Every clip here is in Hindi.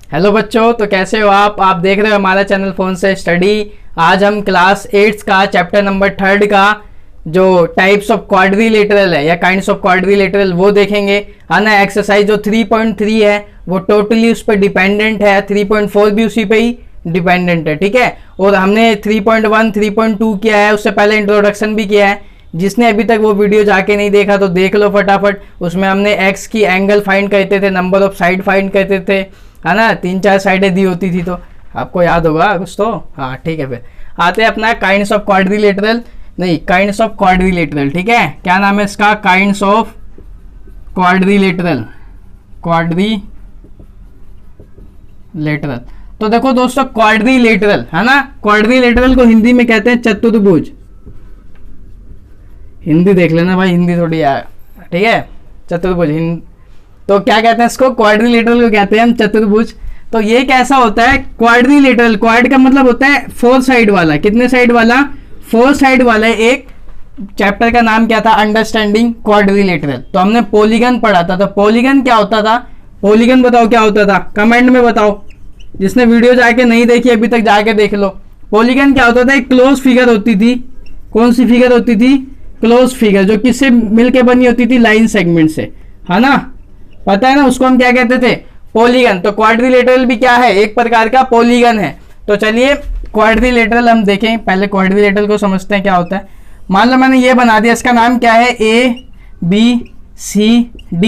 हेलो बच्चों, तो कैसे हो आप देख रहे हो हमारा चैनल फोन से स्टडी। आज हम क्लास 8 का चैप्टर नंबर 3 का जो टाइप्स ऑफ क्वाड्रिलेटरल है या काइंड्स ऑफ क्वाड्रिलेटरल वो देखेंगे, है ना। एक्सरसाइज जो 3.3 है वो टोटली उस पर डिपेंडेंट है, 3.4 भी उसी पे ही डिपेंडेंट है, ठीक है। और हमने 3.1 3.2 किया है, उससे पहले इंट्रोडक्शन भी किया है। जिसने अभी तक वो वीडियो जाके नहीं देखा तो देख लो फटाफट। उसमें हमने एक्स की एंगल फाइंड करते थे, नंबर ऑफ साइड फाइंड करते थे, है ना। 3-4 साइडें दी होती थी, तो आपको याद होगा कुछ तो। हाँ ठीक है, फिर आते हैं अपना काइंड्स ऑफ क्वाड्रिलेटरल, नहीं काइंड्स ऑफ क्वाड्रिलेटरल, ठीक है। क्या नाम है इसका? Kinds of quadrilateral, quadrilateral. तो देखो दोस्तों, क्वाड्रिलेटरल है ना, क्वाड्रिलेटरल को हिंदी में कहते हैं चतुर्भुज। हिंदी देख लेना भाई, हिंदी थोड़ी यार, ठीक है। चतुर्भुज तो क्या कहते हैं इसको? क्वाड्रिलेटरल को कहते हैं हम चतुर्भुज। तो ये कैसा होता है क्वाड्रिलेटरल? क्वाड का मतलब होता है 4 साइड वाला। कितने साइड वाला? 4 साइड वाला। एक चैप्टर का नाम क्या था? Understanding quadrilateral. तो हमने पॉलीगन पढ़ा था। तो पॉलीगन क्या होता था? पॉलीगन बताओ क्या होता था, कमेंट में बताओ। जिसने वीडियो जाके नहीं देखी अभी तक जाके देख लो। पॉलीगन क्या होता था? एक क्लोज फिगर होती थी। कौन सी फिगर होती थी? क्लोज फिगर, जो किससे मिलके बनी होती थी? लाइन सेगमेंट से, है ना। पता है ना, उसको हम क्या कहते थे? पॉलीगन। तो क्वाड्रिलेटरल भी क्या है? एक प्रकार का पॉलीगन है। तो चलिए क्वाड्रिलेटरल हम देखें। पहले क्वाड्रिलेटरल को समझते हैं क्या होता है। मान लो मैंने ये बना दिया, इसका नाम क्या है? ABCD।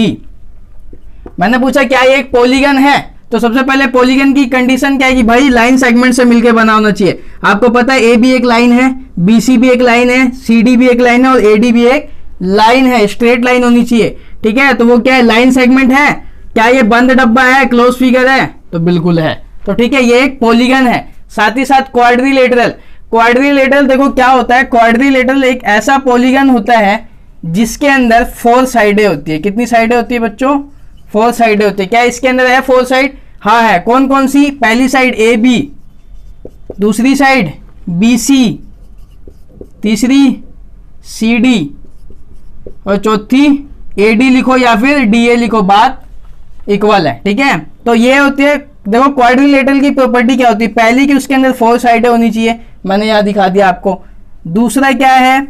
मैंने पूछा क्या ये एक पॉलीगन है? तो सबसे पहले पॉलीगन की कंडीशन क्या है कि भाई लाइन सेगमेंट से मिलकर बना होना चाहिए। आपको पता है AB एक लाइन है, BC भी एक लाइन है, CD भी एक लाइन है और AD भी एक लाइन है। स्ट्रेट लाइन होनी चाहिए, ठीक है। तो वो क्या है? लाइन सेगमेंट है। क्या ये बंद डब्बा है? क्लोज फिगर है? तो बिल्कुल है। तो ठीक है, ये एक पॉलीगन है। साथ ही साथ क्वाड्रिलेटरल। क्वाड्रिलेटरल देखो क्या होता है। क्वाड्रिलेटरल एक ऐसा पॉलीगन होता है जिसके अंदर 4 साइडें होती है। कितनी साइडें होती है बच्चों? 4 साइडें होती है। क्या इसके अंदर है 4 साइड? हाँ है। कौन कौन सी? पहली साइड AB, दूसरी साइड BC, तीसरी CD और चौथी AD लिखो या फिर DA लिखो, बात इक्वल है, ठीक है। तो ये होती है, देखो क्वाड्रिलेटरल की प्रॉपर्टी क्या होती है? पहली कि उसके अंदर 4 साइडें होनी चाहिए, मैंने यहां दिखा दिया आपको। दूसरा क्या है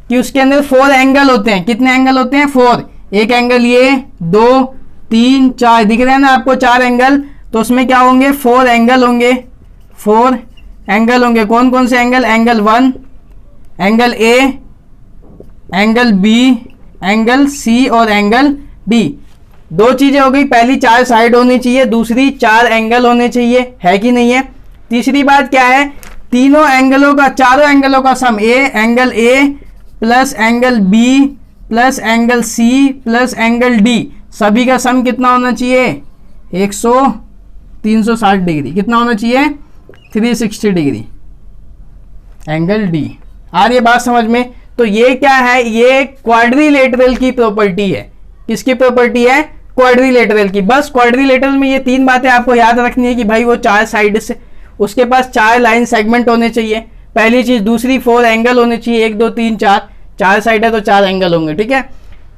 कि उसके अंदर 4 एंगल होते हैं। कितने एंगल होते हैं? 4। एक एंगल ये, 2 3 4 दिख रहे हैं ना आपको, 4 एंगल। तो उसमें क्या होंगे? 4 एंगल होंगे। 4 एंगल होंगे। कौन कौन से angle? Angle 1, angle A, angle B, angle C और एंगल D। 2 चीजें हो गई। पहली 4 साइड होनी चाहिए, दूसरी 4 एंगल होने चाहिए, है कि नहीं है। तीसरी बात क्या है? तीनों एंगलों का, चारों एंगलों का sum angle A plus angle B plus angle C plus angle D, सभी का सम कितना होना चाहिए? 360 डिग्री। कितना होना चाहिए? 360 डिग्री एंगल D। आ रही है बात समझ में? तो ये क्या है? ये क्वाड्रिलेटरल की प्रॉपर्टी है। किसकी प्रॉपर्टी है? क्वाड्रिलेटरल की। बस क्वाड्रिलेटरल में ये 3 बातें आपको याद रखनी है कि भाई वो 4 साइड से, उसके पास 4 लाइन सेगमेंट होने चाहिए, पहली चीज। दूसरी 4 एंगल होने चाहिए, 1 2 3 4, 4 साइड है तो 4 एंगल होंगे, ठीक है।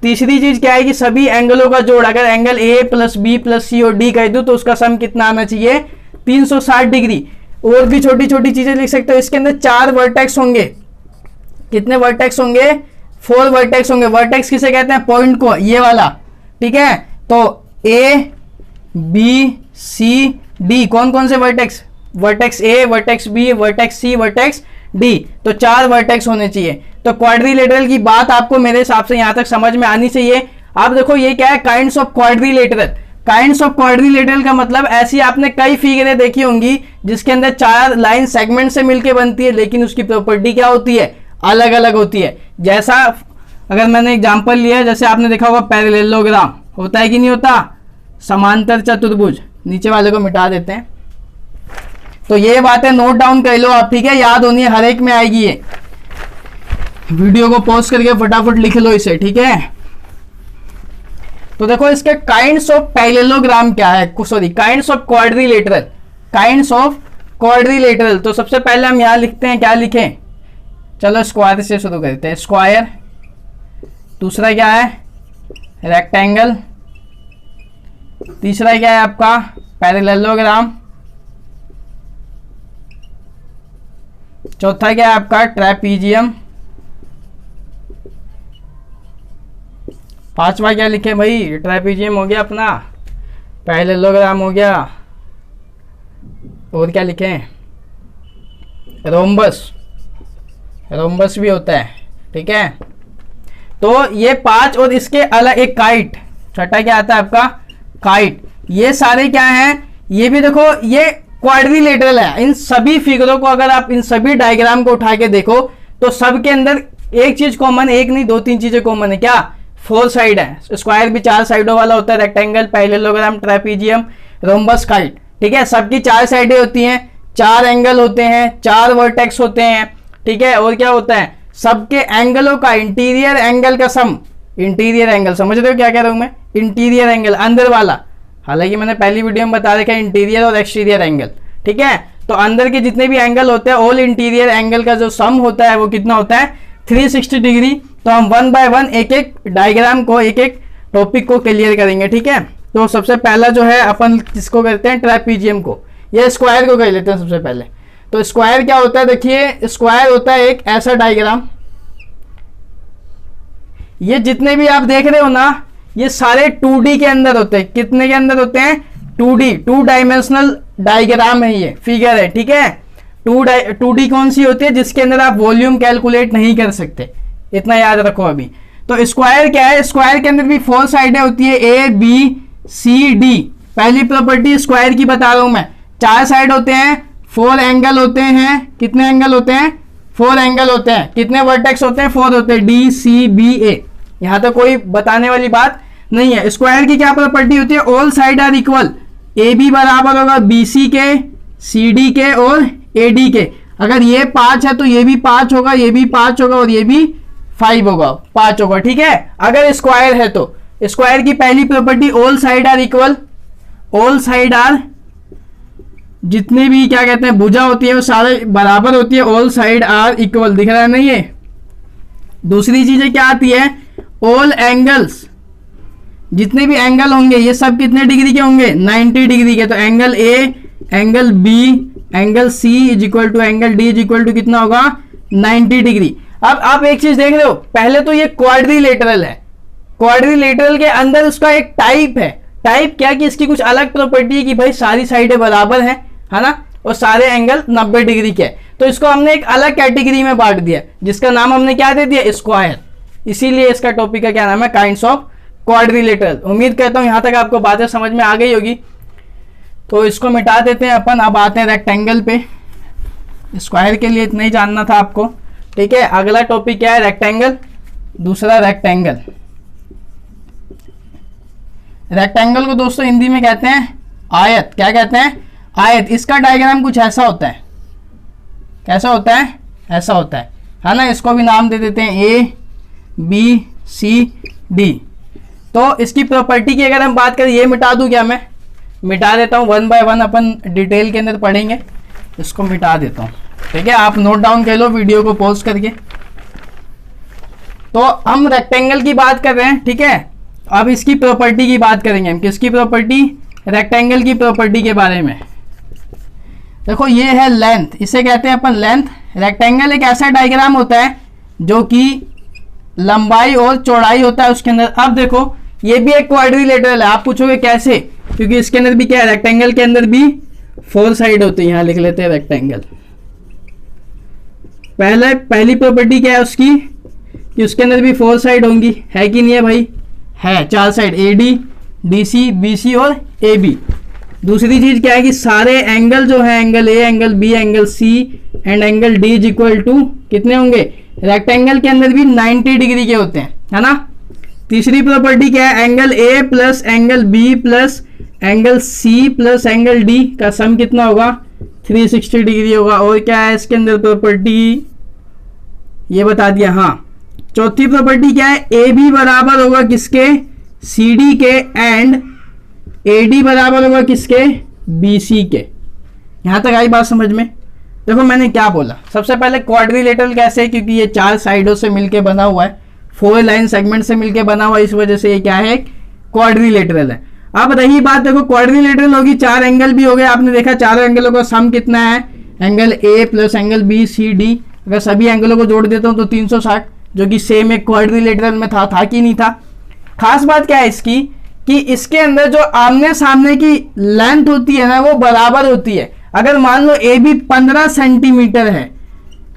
तीसरी चीज क्या है कि सभी एंगलों का जोड़, अगर angle A plus B plus C और D कर दूं तो उसका सम कितना आना चाहिए? 360 डिग्री। और भी छोटी छोटी चीजें लिख सकते हो। इसके अंदर 4 वर्टेक्स होंगे। कितने वर्टेक्स होंगे? 4 वर्टेक्स होंगे। वर्टेक्स किसे कहते हैं? पॉइंट को, ये वाला, ठीक है। तो A B C D कौन कौन से vertex? Vertex A, vertex B, vertex C, vertex D। तो 4 वर्टेक्स होने चाहिए। तो क्वाड्रिलेटरल की बात आपको मेरे हिसाब से यहां तक समझ में आनी चाहिए। आप देखो ये क्या है? Kinds of quadrilateral. Kinds of quadrilateral का मतलब ऐसी आपने कई फिगरें देखी होंगी जिसके अंदर 4 लाइन सेगमेंट से मिलकर बनती है, लेकिन उसकी प्रॉपर्टी क्या होती है? अलग अलग होती है। जैसा अगर मैंने एग्जांपल लिया, जैसे आपने देखा होगा पैरेललोग्राम, होता है कि नहीं होता? समांतर चतुर्भुज। नीचे वाले को मिटा देते हैं। तो ये बातें नोट डाउन कर लो आप, ठीक है। याद होनी है, हर एक में आएगी ये। वीडियो को पॉज करके फटाफट लिख लो इसे, ठीक है। तो देखो इसके काइंड्स ऑफ पैरेललोग्राम क्या है, sorry kinds of quadrilateral. Kinds of quadrilateral. तो सबसे पहले हम यहां लिखते हैं, क्या लिखें? चलो स्क्वायर से शुरू करते हैं। स्क्वायर। दूसरा क्या है? रेक्टेंगल। तीसरा क्या है आपका? पैरेललोग्राम। चौथा क्या है आपका ट्रेपीजियम। पांचवा क्या लिखे भाई, ट्रेपीजियम हो गया अपना, पैरेललोग्राम हो गया, और क्या लिखे, रोम्बस, रोम्बस भी होता है, ठीक है। तो ये 5 और इसके अलग एक काइट, छठा क्या आता है आपका काइट। ये सारे क्या हैं, ये भी देखो ये क्वाड्रिलेटरल है। इन सभी फिगरों को अगर आप इन सभी डायग्राम को उठा के देखो तो सबके अंदर एक चीज कॉमन, एक नहीं 2-3 चीजें कॉमन है। क्या, 4 साइड है। स्क्वायर भी 4 साइडों वाला होता है, rectangle, parallelogram, trapezium, rhombus, kite, ठीक है। सबकी 4 साइडें होती हैं, 4 एंगल होते हैं, 4 वर्टेक्स होते हैं, ठीक है। और क्या होता है, सबके एंगलों का इंटीरियर एंगल का सम, इंटीरियर एंगल समझ रहे हो क्या कह रहा हूं मैं, इंटीरियर एंगल अंदर वाला, हालांकि मैंने पहली वीडियो में बता रखा है इंटीरियर और एक्सटीरियर एंगल, ठीक है। तो अंदर के जितने भी एंगल होते हैं ऑल इंटीरियर एंगल का जो सम होता है वो कितना होता है 360 डिग्री। तो हम 1 बाय 1 एक एक डायग्राम को, एक एक टॉपिक को क्लियर करेंगे, ठीक है। तो सबसे पहला जो है अपन किसको करते हैं, ट्रेपीजियम को, ये स्क्वायर को कर लेते हैं सबसे पहले। तो स्क्वायर क्या होता है, देखिए स्क्वायर होता है एक ऐसा डायग्राम, ये जितने भी आप देख रहे हो ना ये सारे 2D के अंदर होते हैं। कितने के अंदर होते हैं, 2D, 2 डायमेंशनल डायग्राम है, ये फिगर है, ठीक है। 2D कौन सी होती है, जिसके अंदर आप वॉल्यूम कैलकुलेट नहीं कर सकते, इतना याद रखो अभी। तो स्क्वायर क्या है, स्क्वायर के अंदर भी 4 साइडें होती है, A B C D। पहली प्रॉपर्टी स्क्वायर की बता रहा हूं मैं, 4 साइड होते हैं, 4 एंगल होते हैं। कितने एंगल होते हैं, 4 एंगल होते हैं। कितने वर्टेक्स होते हैं, 4 होते हैं, D C B A। यहां तो कोई बताने वाली बात नहीं है। स्क्वायर की क्या प्रॉपर्टी होती है, all side are equal, A B बराबर होगा BC के, CD के और AD के। अगर ये 5 है तो ये भी 5 होगा, ये भी 5 होगा और ये भी 5 होगा, 5 होगा, ठीक है। अगर स्क्वायर है तो स्क्वायर की पहली property all side are equal, all side are, जितने भी क्या कहते हैं भुजा होती है वो सारे बराबर होती है, ऑल साइड आर इक्वल, दिख रहा है ना ये। दूसरी चीजें क्या आती है, ऑल एंगल्स, जितने भी एंगल होंगे ये सब कितने डिग्री के होंगे, 90 डिग्री के। तो angle A, angle B, angle C is equal to angle D is equal to कितना होगा, 90 डिग्री। अब आप एक चीज देख रहे हो, पहले तो ये क्वाड्रिलेटरल है, क्वाड्रिलेटरल के अंदर उसका एक टाइप है। टाइप क्या कि इसकी कुछ अलग प्रॉपर्टी है कि भाई सारी साइडें बराबर है ना, और सारे एंगल 90 डिग्री के। तो इसको हमने एक अलग कैटेगरी में बांट दिया, जिसका नाम हमने क्या दे दिया, स्क्वायर। इसीलिए इसका टॉपिक का क्या नाम है, काइंड्स ऑफ क्वाड्रिलेटरल। उम्मीद करता हूं यहां तक आपको बातें समझ में आ गई होगी। तो इसको मिटा देते हैं अपन, अब आते हैं रेक्टेंगल पे। स्क्वायर के लिए इतना ही जानना था आपको, ठीक है। अगला टॉपिक क्या है, रेक्टेंगल। दूसरा रेक्टेंगल, रेक्टेंगल को दोस्तों हिंदी में कहते हैं आयत। क्या कहते हैं, आयत। इसका डायग्राम कुछ ऐसा होता है, कैसा होता है, ऐसा होता है ना। इसको भी नाम दे देते हैं A B C D। तो इसकी प्रॉपर्टी की अगर हम बात करें, ये मिटा दूं क्या, मैं मिटा देता हूं, 1 बाय 1 अपन डिटेल के अंदर पढ़ेंगे। इसको मिटा देता हूं, ठीक है। आप नोट डाउन कर लो वीडियो को पॉज करके। तो हम रेक्टेंगल की बात कर रहे हैं, ठीक है। अब इसकी प्रॉपर्टी की बात करेंगे हम। किसकी प्रॉपर्टी, रेक्टेंगल की प्रॉपर्टी के बारे में। देखो ये है लेंथ, इसे कहते हैं अपन लेंथ। रेक्टेंगल एक ऐसा डायग्राम होता है जो कि लंबाई और चौड़ाई होता है उसके अंदर। अब देखो ये भी एक क्वाड्रिलेटरल है। आप पूछोगे कैसे, क्योंकि इसके अंदर भी क्या है, रेक्टेंगल के अंदर भी 4 साइड होती है। यहां लिख लेते हैं रेक्टेंगल। पहली प्रॉपर्टी क्या है उसकी, कि उसके अंदर भी 4 साइड होंगी, है कि नहीं है भाई, है 4 साइड, AD DC BC और AB। दूसरी चीज क्या है कि सारे एंगल जो है, angle A, angle B, angle C and angle D is equal to कितने होंगे, रेक्टेंगल के अंदर भी 90 डिग्री के होते हैं, है ना। तीसरी प्रॉपर्टी क्या है, angle A plus angle B plus angle C plus angle D का सम कितना होगा, 360 डिग्री होगा। और क्या है इसके अंदर प्रॉपर्टी, ये बता दिया। हाँ, चौथी प्रॉपर्टी क्या है, AB बराबर होगा किसके, CD के, एंड AD बराबर होगा किसके, BC के। यहां तक आई बात समझ में। देखो मैंने क्या बोला, सबसे पहले क्वाड्रिलेटरल कैसे, क्योंकि ये 4 साइडों से मिलके बना हुआ है, 4 लाइन सेगमेंट से मिलके बना हुआ है, इस वजह से ये क्या है, क्वाड्रिलेटरल है। अब रही बात, देखो क्वाड्रिलेटरल होगी, 4 एंगल भी हो गए, आपने देखा चारों एंगलों का सम कितना है, angle A plus angle B C D, अगर सभी एंगलों को जोड़ देता हूं तो 360, जो कि सेम एक क्वाड्रिलेटरल में था कि नहीं था। खास बात क्या है इसकी कि इसके अंदर जो आमने सामने की लेंथ होती है ना वो बराबर होती है। अगर मान लो ए बी 15 सेंटीमीटर है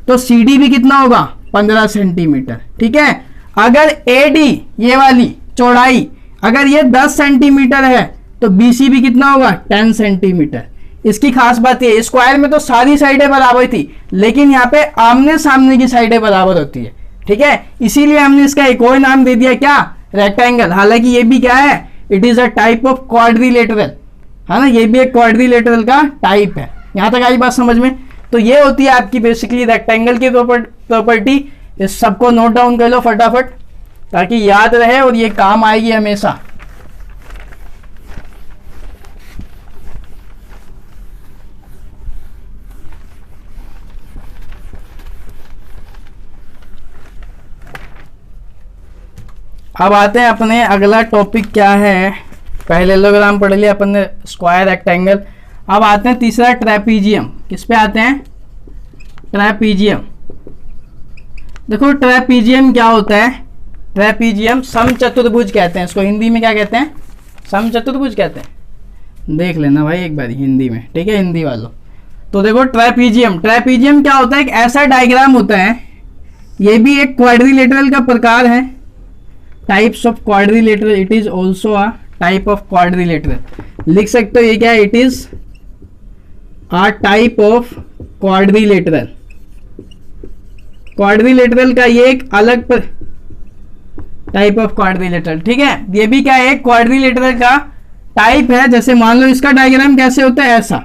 तो सी डी भी कितना होगा, 15 सेंटीमीटर, ठीक है। अगर ए डी ये वाली चौड़ाई अगर ये 10 सेंटीमीटर है तो बी सी भी कितना होगा, 10 सेंटीमीटर। इसकी खास बात ये, स्क्वायर में तो सारी साइडें बराबर थी, लेकिन यहाँ पे आमने सामने की साइडें बराबर होती है, ठीक है। इसीलिए हमने इसका एक और नाम दे दिया, क्या, रेक्टेंगल। हालांकि ये भी क्या है, it is a type of quadrilateral, है ना, ये भी एक क्वाड्रिलेटरल का टाइप है। यहां तक आई बात समझ में। तो ये होती है आपकी बेसिकली रेक्टेंगल की प्रॉपर्टी। इस सबको नोट डाउन कर लो फटाफट ताकि याद रहे और ये काम आएगी हमेशा। अब आते हैं अपने अगला टॉपिक क्या है, पहले एलोग्राम पढ़ लिया अपन ने, स्क्वायर, रेक्टेंगल। अब आते हैं तीसरा, ट्रेपीजियम। किस पे आते हैं, ट्रेपीजियम। देखो ट्रेपीजियम क्या होता है, ट्रेपीजियम समचतुर्भुज कहते हैं इसको, हिंदी में क्या कहते हैं, समचतुर्भुज कहते हैं। देख लेना भाई एक बार हिंदी में, ठीक है, हिंदी वालों। तो देखो ट्रेपीजियम क्या होता है, एक ऐसा डायग्राम होता है, ये भी एक क्वाड्रिलेटरल का प्रकार है, types of quadrilateral, it is also a type of quadrilateral. लिख सकते हो ये क्या है, it is a type of quadrilateral. Quadrilateral का ये एक अलग टाइप ऑफ क्वाड्रिलेटरल, ठीक है। ये भी क्या है, क्वाड्रिलेटरल का टाइप है। जैसे मान लो इसका डायग्राम कैसे होता है, ऐसा।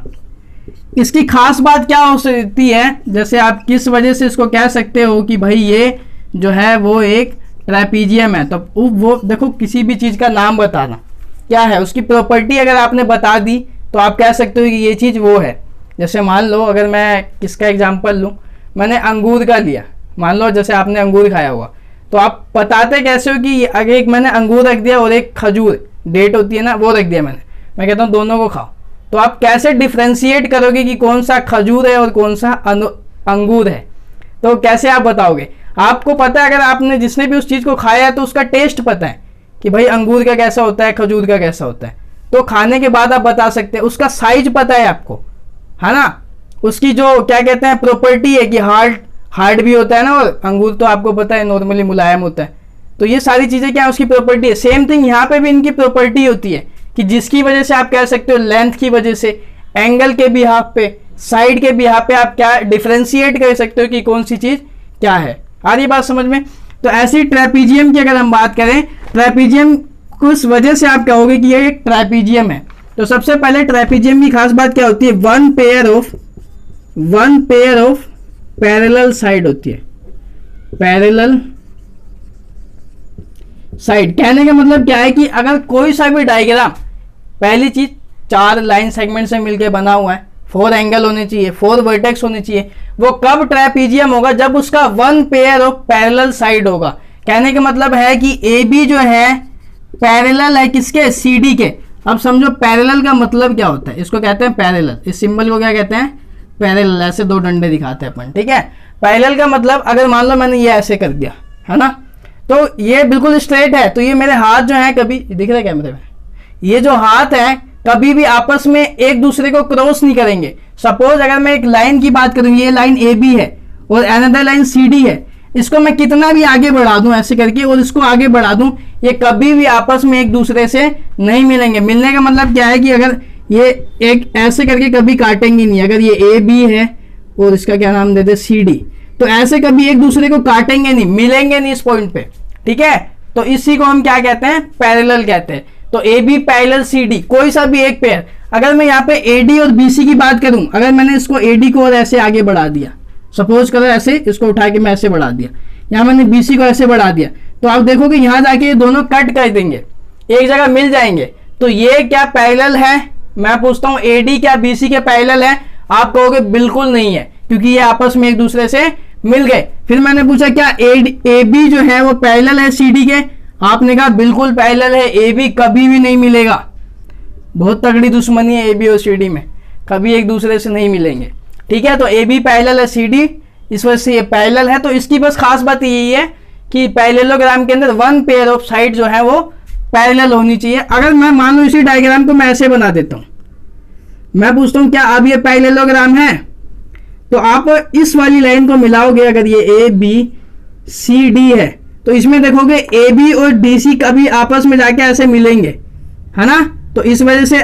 इसकी खास बात क्या हो सकती है, जैसे आप किस वजह से इसको कह सकते हो कि भाई ये जो है वो एक ट्रेपीजियम है, तो वो देखो किसी भी चीज का नाम बताना क्या है, उसकी प्रॉपर्टी अगर आपने बता दी तो आप कह सकते हो कि ये चीज वो है। जैसे मान लो अगर मैं किसका एग्जांपल लूं, मैंने अंगूर का लिया, मान लो जैसे आपने अंगूर खाया हुआ, तो आप बताते कैसे हो कि अगर एक मैंने अंगूर रख दिया और एक खजूर, डेट होती है ना, वो रख दिया मैंने, मैं कहता हूँ दोनों को खाओ, तो आप कैसे डिफ्रेंशिएट करोगे कि कौन सा खजूर है और कौन सा अंगूर है, तो कैसे आप बताओगे। आपको पता है, अगर आपने जिसने भी उस चीज को खाया है तो उसका टेस्ट पता है कि भाई अंगूर का कैसा होता है, खजूर का कैसा होता है, तो खाने के बाद आप बता सकते हैं। उसका साइज पता है आपको, है ना, उसकी जो क्या कहते हैं प्रॉपर्टी है कि हार्ड भी होता है ना, और अंगूर तो आपको पता है नॉर्मली मुलायम होता है। तो ये सारी चीजें क्या है, उसकी प्रॉपर्टी है। सेम थिंग यहाँ पे भी इनकी प्रॉपर्टी होती है कि जिसकी वजह से आप कह सकते हो, लेंथ की वजह से, एंगल के बिहाफ पे, साइड के बिहाफ पे आप क्या डिफ्रेंशिएट कर सकते हो कि कौन सी चीज क्या है। आ रही बात समझ में। तो ऐसी ट्रेपीजियम की अगर हम बात करें, ट्रेपीजियम किस वजह से आप कहोगे कि ये एक ट्रेपीजियम है, तो सबसे पहले ट्रेपीजियम की खास बात क्या होती है, one pair of parallel side होती है, पैरेलल साइड। कहने का मतलब क्या है कि अगर कोई सा भी डायग्राम, पहली चीज 4 लाइन सेगमेंट से मिलकर बना हुआ है, 4 एंगल होने चाहिए, 4 वर्टेक्स होने चाहिए, वो कब ट्रेपीजियम होगा, जब उसका one pair of parallel side होगा। कहने का मतलब है कि ए बी जो है पैरेलल है किसके, सी डी के। अब समझो पैरेलल का मतलब क्या होता है, इसको कहते हैं पैरेलल, इस सिंबल को क्या कहते हैं, पैरेलल। ऐसे 2 डंडे दिखाते हैं अपन, ठीक है। पैरेलल का मतलब अगर मान लो मैंने ये ऐसे कर दिया, है ना, तो ये बिल्कुल स्ट्रेट है, तो ये मेरे हाथ जो है, कभी दिख रहा है कैमरे में, ये जो हाथ है कभी भी आपस में एक दूसरे को क्रॉस नहीं करेंगे। सपोज अगर मैं एक लाइन की बात करूं, ये लाइन ए बी है और अनदर लाइन सी डी है, इसको मैं कितना भी आगे बढ़ा दूं ऐसे करके और इसको आगे बढ़ा दूं, ये कभी भी आपस में एक दूसरे से नहीं मिलेंगे। मिलने का मतलब क्या है कि अगर ये एक ऐसे करके कभी काटेंगे नहीं, अगर ये ए बी है और इसका क्या नाम देते सी डी, तो ऐसे कभी एक दूसरे को काटेंगे नहीं, मिलेंगे नहीं इस पॉइंट पे, ठीक है। तो इसी को हम क्या कहते हैं, पैरेलल कहते हैं। तो A B parallel C D, कोई सा भी एक पेयर। अगर मैं यहाँ पे ए डी और बी सी की बात करूं, अगर मैंने इसको ए डी को और ऐसे आगे बढ़ा दिया, सपोज करो ऐसे इसको उठा के मैं ऐसे बढ़ा दिया, यहाँ मैंने बी सी को ऐसे बढ़ा दिया, तो आप देखोगे यहाँ जाके ये दोनों कट कर देंगे, एक जगह मिल जाएंगे। तो ये क्या पैरेलल है, मैं पूछता हूँ ए डी क्या बी सी के पैरेलल है, आप कहोगे बिल्कुल नहीं है, क्योंकि ये आपस में एक दूसरे से मिल गए। फिर मैंने पूछा क्या ए बी जो है वो पैरेलल है सी डी के, आपने कहा बिल्कुल पैरेलल है, ए बी कभी भी नहीं मिलेगा, बहुत तगड़ी दुश्मनी है ए बी और सी डी में, कभी एक दूसरे से नहीं मिलेंगे। ठीक है, तो ए बी पैरेलल है सी डी, इस वजह से ये पैरेलल है। तो इसकी बस खास बात यही है कि पैरेललोग्राम के अंदर वन पेयर ऑफ साइड जो है वो पैरेलल होनी चाहिए। अगर मैं मान लो इसी डायग्राम को मैं ऐसे बना देता हूं, मैं पूछता हूं क्या अब ये पैरेललोग्राम है, तो आप इस वाली लाइन को मिलाओगे, अगर ये ए बी सी डी है तो इसमें देखोगे ए बी और डी सी कभी आपस में जाके ऐसे मिलेंगे, है ना। तो इस वजह से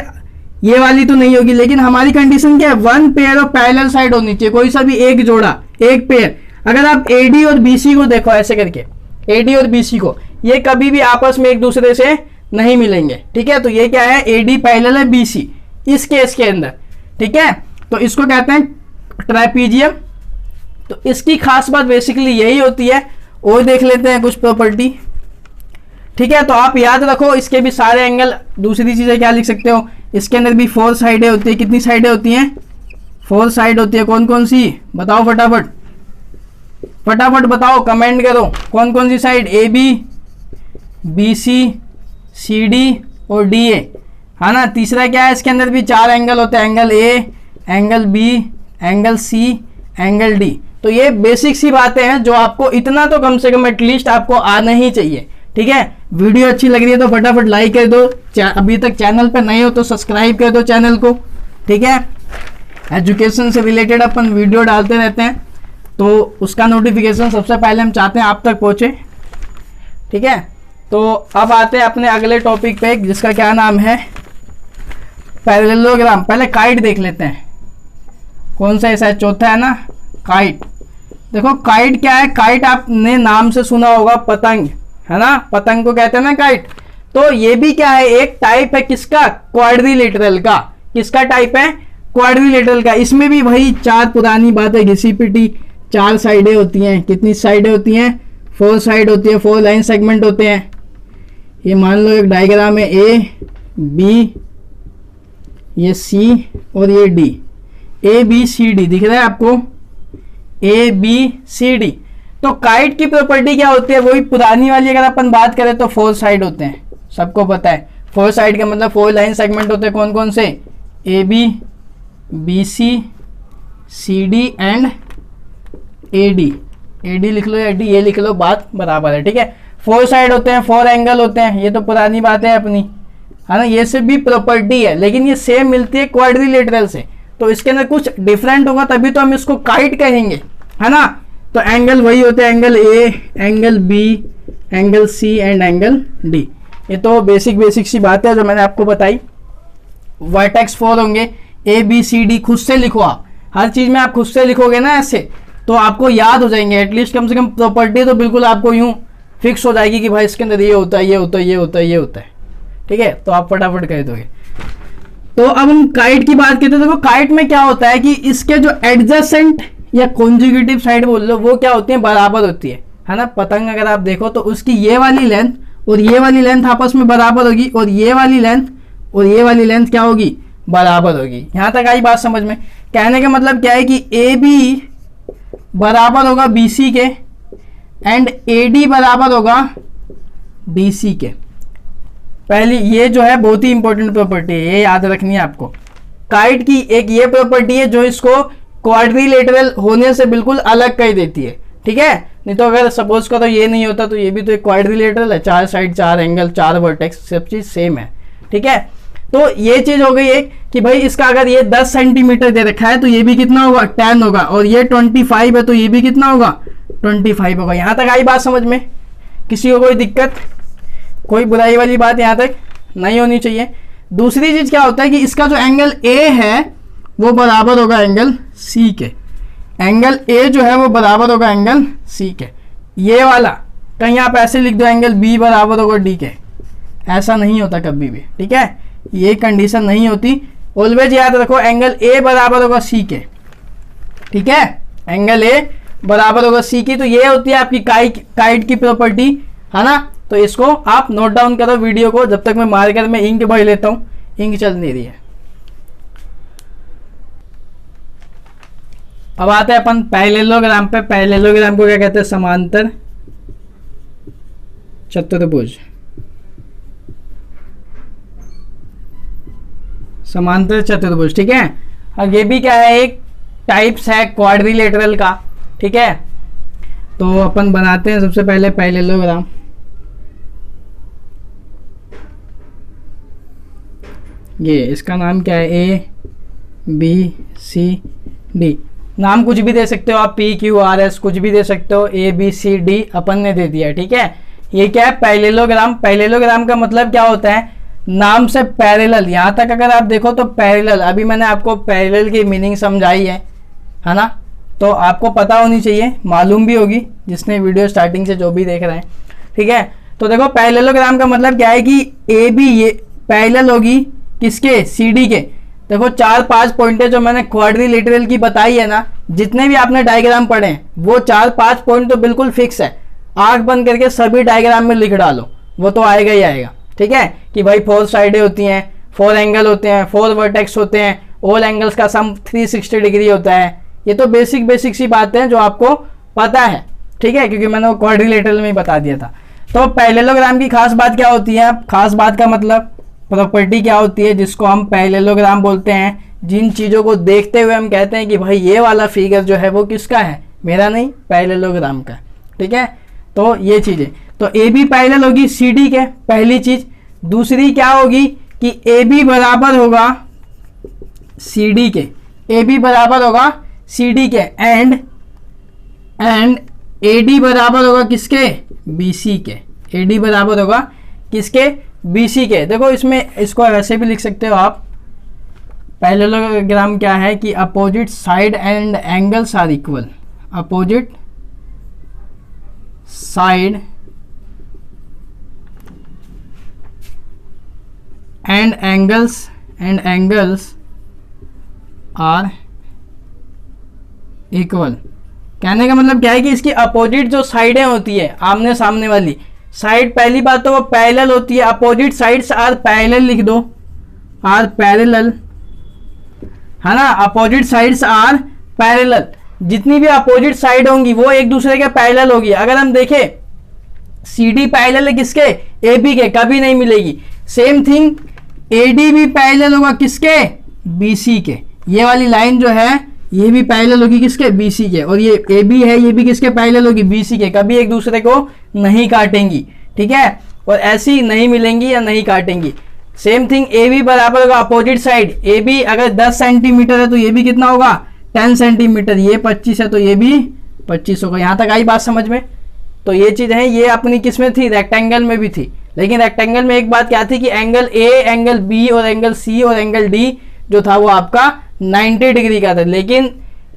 ये वाली तो नहीं होगी, लेकिन हमारी कंडीशन क्या है, one pair of parallel side होनी चाहिए, कोई सा भी एक जोड़ा, एक पेयर। अगर आप ए डी और बी सी को देखो ऐसे करके, ए डी और बी सी को, ये कभी भी आपस में एक दूसरे से नहीं मिलेंगे। ठीक है, तो ये क्या है, ए डी पैरेलल है बी सी इस केस के अंदर। ठीक है, तो इसको कहते हैं ट्राइपीजियम। तो इसकी खास बात बेसिकली यही होती है। और देख लेते हैं कुछ प्रॉपर्टी। ठीक है, तो आप याद रखो इसके भी सारे एंगल, दूसरी चीजें क्या लिख सकते हो, इसके अंदर भी 4 साइडें होती है। कितनी साइडें होती हैं, 4 साइड होती है। कौन कौन सी बताओ, फटाफट फटाफट बताओ, कमेंट करो कौन कौन सी side, A B, B C, C D और डी ए, है ना। तीसरा क्या है, इसके अंदर भी 4 एंगल होते हैं, angle A, angle B, angle C, angle D. तो ये बेसिक सी बातें हैं जो आपको इतना तो कम से कम एटलीस्ट आपको आना ही चाहिए। ठीक है, वीडियो अच्छी लग रही है तो फटाफट लाइक कर दो, अभी तक चैनल पर नए हो तो सब्सक्राइब कर दो चैनल को। ठीक है, एजुकेशन से रिलेटेड अपन वीडियो डालते रहते हैं, तो उसका नोटिफिकेशन सबसे पहले हम चाहते हैं आप तक पहुंचे। ठीक है, तो अब आते हैं अपने अगले टॉपिक पे, जिसका क्या नाम है, पैरेललोग्राम। पहले काइट देख लेते हैं, कौन सा ऐसा चौथा है ना, काइट। देखो काइट क्या है, काइट आपने नाम से सुना होगा, पतंग, है ना, पतंग को कहते हैं ना काइट। तो ये भी क्या है, एक टाइप है किसका, क्वाड्रिलेटरल का। किसका टाइप है, क्वाड्रिलेटरल का। इसमें भी वही 4 पुरानी बात है, घिसी पिटी 4 साइडें होती हैं। कितनी साइडें होती हैं, 4 साइड होती है, 4 लाइन सेगमेंट होते हैं। ये मान लो एक डायग्राम है, ए बी, ये सी और ये D, A B C D दिख रहा है आपको, ए बी सी डी। तो काइट की प्रॉपर्टी क्या होती है, वही पुरानी वाली अगर अपन बात करें तो 4 साइड होते हैं, सबको पता है। 4 साइड का मतलब 4 लाइन सेगमेंट होते हैं। कौन कौन से, A B, B C, C D and A D. A D लिख लो या डी ये लिख लो, बात बराबर है। ठीक है, 4 साइड होते हैं, 4 एंगल होते हैं, ये तो पुरानी बात है अपनी, है ना। ये सब भी प्रॉपर्टी है, लेकिन ये सेम मिलती है क्वाड्रिलेटरल से। तो इसके अंदर कुछ डिफरेंट होगा तभी तो हम इसको काइट कहेंगे, है ना। तो एंगल वही होते हैं, angle A, angle B, angle C and angle D. ये तो बेसिक सी बात है जो मैंने आपको बताई। वर्टेक्स 4 होंगे, ए बी सी डी खुद से लिखो आप, हर चीज में आप खुद से लिखोगे ना ऐसे, तो आपको याद हो जाएंगे। एटलीस्ट कम से कम प्रॉपर्टी तो बिल्कुल आपको यूं फिक्स हो जाएगी कि भाई इसके अंदर ये होता है, ये होता है, ये होता है, ये होता है। ठीक है, तो आप फटाफट कह दोगे। तो अब हम काइट की बात करते हैं। देखो काइट में क्या होता है कि इसके जो एडजेसेंट या कॉन्जुगेटिव साइड बोल लो, वो क्या होती है, बराबर होती है ना। पतंग अगर आप देखो तो उसकी ये वाली लेंथ और ये वाली लेंथ आपस में बराबर होगी, और ये वाली लेंथ और ये वाली लेंथ क्या होगी, बराबर होगी। यहां तक आई बात समझ में। कहने का मतलब क्या है कि ए बी बराबर होगा बी सी के एंड ए डी बराबर होगा डी सी के। पहली ये जो है बहुत ही इंपॉर्टेंट प्रॉपर्टी है, ये याद रखनी है आपको। काइट की एक ये प्रॉपर्टी है जो इसको क्वाड्रिलेटरल होने से बिल्कुल अलग कर देती है। ठीक है, नहीं तो अगर सपोज करो ये नहीं होता तो ये भी तो एक क्वाड्रिलेटरल है, 4 साइड, 4 एंगल, 4 वर्टेक्स, सब चीज सेम है। ठीक है, तो ये चीज हो गई एक कि भाई इसका अगर ये 10 सेंटीमीटर दे रखा है तो ये भी कितना होगा, 10 होगा, और ये 25 है तो ये भी कितना होगा, 25 होगा। यहां तक आई बात समझ में, किसी को कोई दिक्कत, कोई बुराई वाली बात यहां तक नहीं होनी चाहिए। दूसरी चीज क्या होता है कि इसका जो एंगल ए है वो बराबर होगा एंगल सी के। एंगल ए जो है वो बराबर होगा एंगल सी के। ये वाला कहीं आप ऐसे लिख दो, एंगल बी बराबर होगा डी के, ऐसा नहीं होता कभी भी। ठीक है, ये कंडीशन नहीं होती। ऑलवेज याद रखो एंगल ए बराबर होगा सी के। ठीक है, एंगल ए बराबर होगा सी की। तो ये होती है आपकी काइट की प्रॉपर्टी, है ना। तो इसको आप नोट डाउन करो वीडियो को, जब तक मैं मार्कर में इंक भर लेता हूं, इंक चल नहीं रही है। अब आते हैं अपन पैरेललोग्राम पे। पैरेललोग्राम को क्या कहते हैं, समांतर चतुर्भुज। समांतर चतुर्भुज, ठीक है। अब ये भी क्या है, एक टाइप्स है क्वाड्रिलेटरल का, ठीक है। तो अपन बनाते हैं सबसे पहले पैरेललोग्राम। ये इसका नाम क्या है, ए बी सी डी, नाम कुछ भी दे सकते हो आप, पी क्यू आर एस कुछ भी दे सकते हो, ए बी सी डी अपन ने दे दिया, ठीक है। ये क्या है, पैरेललोग्राम। पैरेललोग्राम का मतलब क्या होता है, नाम से पैरेलल, यहाँ तक अगर आप देखो तो पैरेलल, अभी मैंने आपको पैरेलल की मीनिंग समझाई है ना, तो आपको पता होनी चाहिए, मालूम भी होगी जिसने वीडियो स्टार्टिंग से जो भी देख रहे हैं, ठीक है। तो देखो पैरेललोग्राम का मतलब क्या है कि ए बी ये पैरेलल होगी किसके, सी डी के। देखो 4-5 पॉइंटें जो मैंने क्वाड्रिलेटरल की बताई है ना, जितने भी आपने डायग्राम पढ़े हैं वो 4-5 पॉइंट तो बिल्कुल फिक्स है, आंख बंद करके सभी डायग्राम में लिख डालो, वो तो आएगा ही आएगा, ठीक है। कि भाई 4 साइडें होती हैं, 4 एंगल होते हैं, 4 वर्टेक्स होते हैं, ऑल एंगल्स का सम 360 डिग्री होता है। ये तो बेसिक सी बातें हैं जो आपको पता है, ठीक है, क्योंकि मैंने वो क्वाड्रिलेटरल में ही बता दिया था। तो पैरेललोग्राम की खास बात क्या होती है, खास बात का मतलब प्रॉपर्टी क्या होती है जिसको हम पैरेललोग्राम बोलते हैं, जिन चीज़ों को देखते हुए हम कहते हैं कि भाई ये वाला फिगर जो है वो किसका है, मेरा नहीं, पैरेललोग्राम का, ठीक है। तो ये चीज़ें, तो ए बी पैरेलल होगी सी डी के, पहली चीज़। दूसरी क्या होगी कि ए बी बराबर होगा सी डी के, ए बी बराबर होगा सी डी के, एंड ए डी बराबर होगा किसके, बी सी के। ए डी बराबर होगा किसके, बी सी के। देखो इसमें इसको ऐसे भी लिख सकते हो आप, पैरेललोग्राम क्या है कि opposite side and angles are equal, opposite side and angles are equal. कहने का मतलब क्या है कि इसकी अपोजिट जो साइडें होती है, आमने सामने वाली साइड, पहली बात तो वो पैरेलल होती है, अपोजिट साइड्स आर पैरेलल लिख दो, आर पैरेलल, है ना, अपोजिट साइड्स आर पैरेलल। जितनी भी अपोजिट साइड होंगी वो एक दूसरे के पैरेलल होगी। अगर हम देखें सी डी पैरेलल है किसके, ए बी के, कभी नहीं मिलेगी। सेम थिंग ए डी भी पैरेलल होगा किसके, बी सी के। ये वाली लाइन जो है ये भी पैरेलल होगी किसके, बी सी के, और ये ए बी है ये भी किसके पैरेलल होगी, बी सी के, कभी एक दूसरे को नहीं काटेंगी, ठीक है। और ऐसी नहीं मिलेंगी या नहीं काटेंगी। सेम थिंग ए बी बराबर होगा अपोजिट साइड, ए बी अगर 10 सेंटीमीटर है तो ये भी कितना होगा, 10 सेंटीमीटर, ये 25 है तो ये भी 25 होगा। यहाँ तक आई बात समझ में। तो ये चीज़ है, ये अपनी किस में थी, रेक्टेंगल में भी थी। लेकिन रेक्टेंगल में एक बात क्या थी कि एंगल ए, एंगल बी और एंगल सी और एंगल डी जो था वो आपका 90 डिग्री का था। लेकिन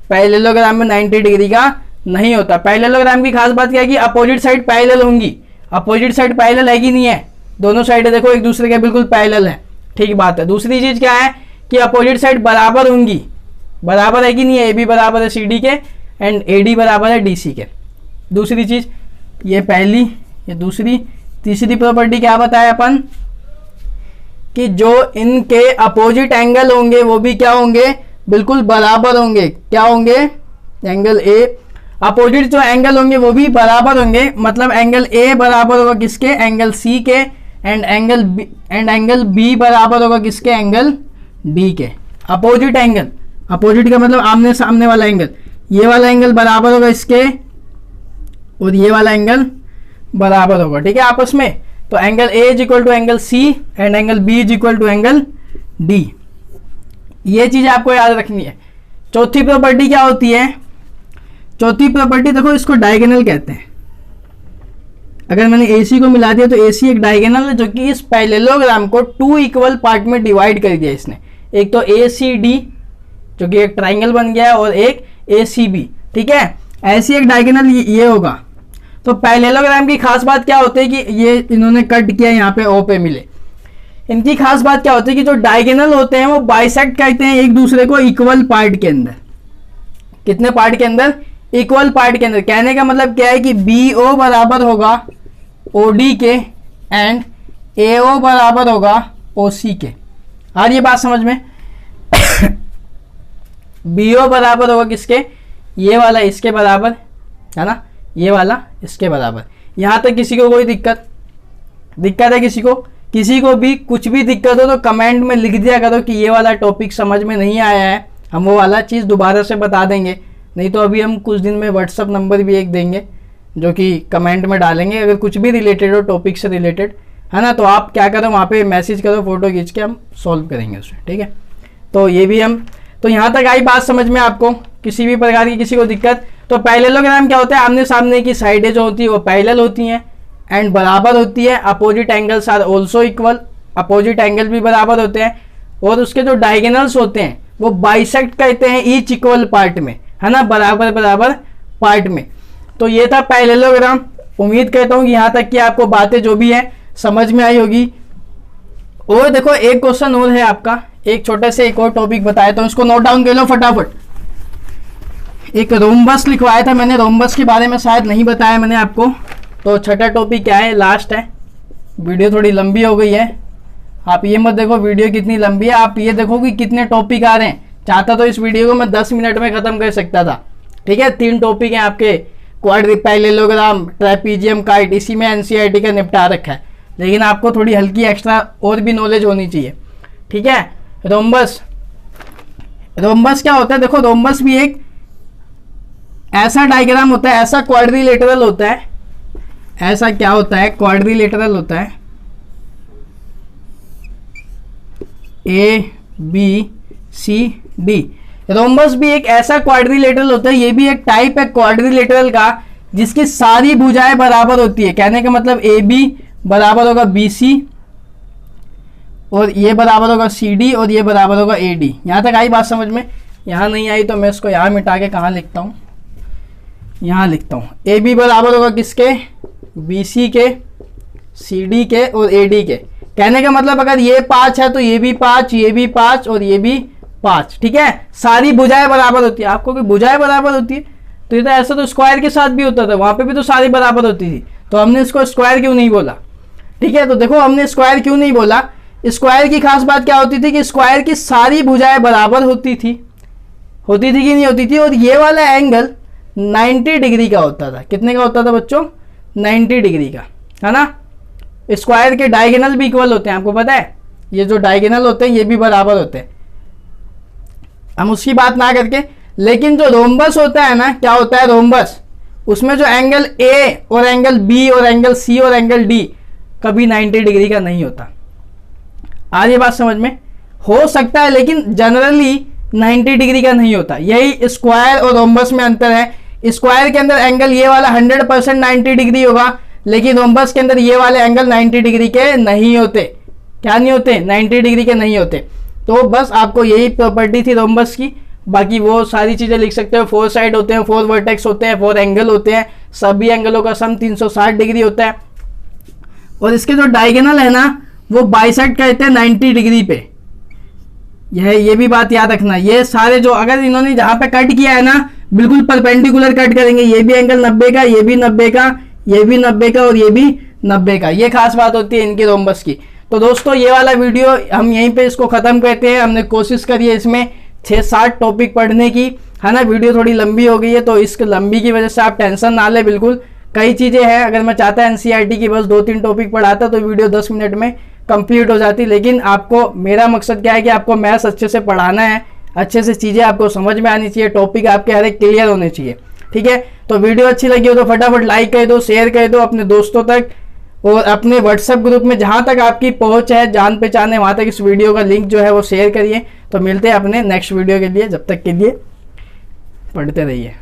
पैरेललोग्राम में 90 डिग्री का नहीं होता। पैरेललोग्राम की खास बात क्या है कि अपोजिट साइड पैरेलल होंगी। अपोजिट साइड पैरेलल है कि नहीं है, दोनों साइडें देखो एक दूसरे के बिल्कुल पैरेलल है, ठीक बात है। दूसरी चीज क्या है कि अपोजिट साइड बराबर होंगी, बराबर है कि नहीं है, ए बी बराबर है सी डी के एंड ए डी बराबर है डी सी के। दूसरी चीज ये पहली, ये दूसरी। तीसरी प्रॉपर्टी क्या बताया अपन कि जो इनके अपोजिट एंगल होंगे वो भी क्या होंगे, बिल्कुल बराबर होंगे। क्या होंगे, एंगल ए, अपोजिट जो एंगल होंगे वो भी बराबर होंगे। मतलब एंगल ए बराबर होगा किसके, एंगल सी के, एंड एंगल बी बराबर होगा किसके, एंगल डी के। अपोजिट एंगल, अपोजिट का मतलब आमने सामने वाला एंगल, ये वाला एंगल बराबर होगा इसके और ये वाला एंगल बराबर होगा, ठीक है, आपस में। तो angle A is equal to angle C and angle B is equal to angle D. ये चीज आपको याद रखनी है। चौथी प्रॉपर्टी क्या होती है, चौथी प्रॉपर्टी देखो इसको डायगोनल कहते हैं। अगर मैंने AC को मिला दिया तो AC एक डायगोनल है जो कि इस पैरेललोग्राम को 2 इक्वल पार्ट में डिवाइड कर दिया इसने। एक तो ACD जो कि एक ट्राइंगल बन गया है और एक ACB, ठीक है। ऐसी एक डायगोनल ये होगा। तो पैरेललोग्राम की खास बात क्या होती है कि ये इन्होंने कट किया यहाँ पे O पे मिले। इनकी खास बात क्या होती है कि जो डायगोनल होते हैं वो बाइसेक्ट करते हैं एक दूसरे को इक्वल पार्ट के अंदर। कितने पार्ट के अंदर, इक्वल पार्ट के अंदर। कहने का मतलब क्या है कि BO बराबर होगा OD के एंड AO बराबर होगा OC के। आ रही है बात समझ में। BO बराबर होगा किसके, ये वाला इसके बराबर है ना, ये वाला इसके बराबर। यहां तक किसी को कोई दिक्कत है किसी को, किसी को भी कुछ भी दिक्कत हो तो कमेंट में लिख दिया करो कि ये वाला टॉपिक समझ में नहीं आया है, हम वो वाला चीज़ दोबारा से बता देंगे। नहीं तो अभी हम कुछ दिन में व्हाट्सअप नंबर भी एक देंगे जो कि कमेंट में डालेंगे, अगर कुछ भी रिलेटेड हो टॉपिक से रिलेटेड, है ना, तो आप क्या करो वहाँ पे मैसेज करो, फोटो खींच के हम सॉल्व करेंगे उसमें, ठीक है। तो ये भी हम, तो यहाँ तक आई बात समझ में आपको, किसी भी प्रकार की किसी को दिक्कत। तो पैरेललोग्राम क्या होता है, आमने सामने की साइडें जो होती है वो पैरेलल होती हैं एंड बराबर होती है। Opposite angles are also equal, opposite angle भी बराबर होते हैं। और उसके जो डायगोनल्स होते हैं वो बाइसेक्ट करते हैं ईच इक्वल पार्ट में, है ना, बराबर बराबर पार्ट में। तो ये था पैरेललोग्राम। उम्मीद करता हूँ कि यहाँ तक की आपको बातें जो भी है समझ में आई होगी। और देखो एक क्वेश्चन और है आपका, एक छोटे से एक और टॉपिक बताया तो इसको नोट डाउन कर लो फटाफट। एक रोम्बस लिखवाया था मैंने, रोम्बस के बारे में शायद नहीं बताया मैंने आपको। तो छठा टॉपिक क्या है, लास्ट है। वीडियो थोड़ी लंबी हो गई है, आप ये मत देखो वीडियो कितनी लंबी है, आप ये देखो कि कितने टॉपिक आ रहे हैं। चाहता तो इस वीडियो को मैं 10 मिनट में खत्म कर सकता था, ठीक है। 3 टॉपिक हैं आपके, क्वाड्री, पैरेललोग्राम, ट्रेपीजियम, काइट, इसी में एनसीईआरटी का निपटा रखा है। लेकिन आपको थोड़ी हल्की एक्स्ट्रा और भी नॉलेज होनी चाहिए, ठीक है। रोम्बस, रोम्बस क्या होता है, देखो रोम्बस भी एक ऐसा डायग्राम होता है, ऐसा क्वाड्रिलेटरल होता है, ऐसा क्या होता है, क्वाड्रिलेटरल होता है, A B C D. Rhombus भी एक ऐसा क्वाड्रिलेटरल होता है, ये भी एक टाइप है क्वाड्रिलेटरल का जिसकी सारी भुजाएं बराबर होती है। कहने का मतलब ए बी बराबर होगा बी सी, और ये बराबर होगा सी डी, और ये बराबर होगा ए डी। यहाँ तक आई बात समझ में? यहाँ नहीं आई तो मैं इसको यहाँ मिटा के कहाँ लिखता हूँ, यहाँ लिखता हूँ। ए बी बराबर होगा किसके, बी सी के, सी डी के और ए डी के। कहने का मतलब अगर ये 5 है तो ये भी 5, ये भी 5 और ये भी 5, ठीक है। सारी भुजाएं बराबर होती है। आपको कि भुजाएं बराबर होती है तो ये तो ऐसा तो स्क्वायर के साथ भी होता था, वहां पे भी तो सारी बराबर होती थी, तो हमने इसको स्क्वायर क्यों नहीं बोला, ठीक है। तो देखो हमने स्क्वायर क्यों नहीं बोला, स्क्वायर की खास बात क्या होती थी कि स्क्वायर की सारी भुजाएं बराबर होती थी कि नहीं होती थी। और ये वाला एंगल 90 डिग्री का होता था। कितने का होता था बच्चों, 90 डिग्री का, है ना। स्क्वायर के डायगोनल भी इक्वल होते हैं, आपको पता है, ये जो डायगोनल होते हैं ये भी बराबर होते हैं। हम उसकी बात ना करके, लेकिन जो रोम्बस होता है ना, क्या होता है रोम्बस, उसमें जो एंगल ए और एंगल बी और एंगल सी और एंगल डी कभी 90 डिग्री का नहीं होता। आज ये बात समझ में, हो सकता है लेकिन जनरली 90 डिग्री का नहीं होता। यही स्क्वायर और रोम्बस में अंतर है। स्क्वायर के अंदर एंगल ये वाला 100% 90 डिग्री होगा, लेकिन रोम्बस के अंदर ये वाले एंगल 90 डिग्री के नहीं होते। क्या नहीं होते, 90 डिग्री के नहीं होते। तो बस आपको यही प्रॉपर्टी थी रोम्बस की। बाकी वो सारी चीजें लिख सकते हो, 4 साइड होते हैं, 4 वर्टेक्स होते हैं, 4 एंगल होते हैं, सभी एंगलों का सम 360 डिग्री होता है। और इसके जो डायगोनल है ना वो बाइसेक्ट करते हैं 90 डिग्री पे। ये भी बात याद रखना, ये सारे जो अगर इन्होंने जहां पे कट किया है ना बिल्कुल परपेंडिकुलर कट करेंगे। ये भी एंगल 90 का, ये भी 90 का, ये भी 90 का और ये भी 90 का। ये खास बात होती है इनके रोम्बस की। तो दोस्तों ये वाला वीडियो हम यहीं पे इसको खत्म करते हैं। हमने कोशिश करी है इसमें 6-7 टॉपिक पढ़ने की, है ना। वीडियो थोड़ी लंबी हो गई है तो इस लंबी की वजह से आप टेंशन ना ले, बिल्कुल कई चीजें हैं। अगर मैं चाहता एनसीईआरटी की बस 2-3 टॉपिक पढ़ाता तो वीडियो 10 मिनट में कंप्लीट हो जाती। लेकिन आपको, मेरा मकसद क्या है कि आपको मैथ्स अच्छे से पढ़ाना है, अच्छे से चीजें आपको समझ में आनी चाहिए, टॉपिक आपके हर एक क्लियर होने चाहिए, ठीक है। तो वीडियो अच्छी लगी हो तो फटाफट लाइक कर दो, शेयर कर दो अपने दोस्तों तक, और अपने व्हाट्सएप ग्रुप में जहां तक आपकी पहुंच है, जान पहचान है, वहां तक इस वीडियो का लिंक जो है वो शेयर करिए। तो मिलते हैं अपने नेक्स्ट वीडियो के लिए, जब तक के लिए पढ़ते रहिए।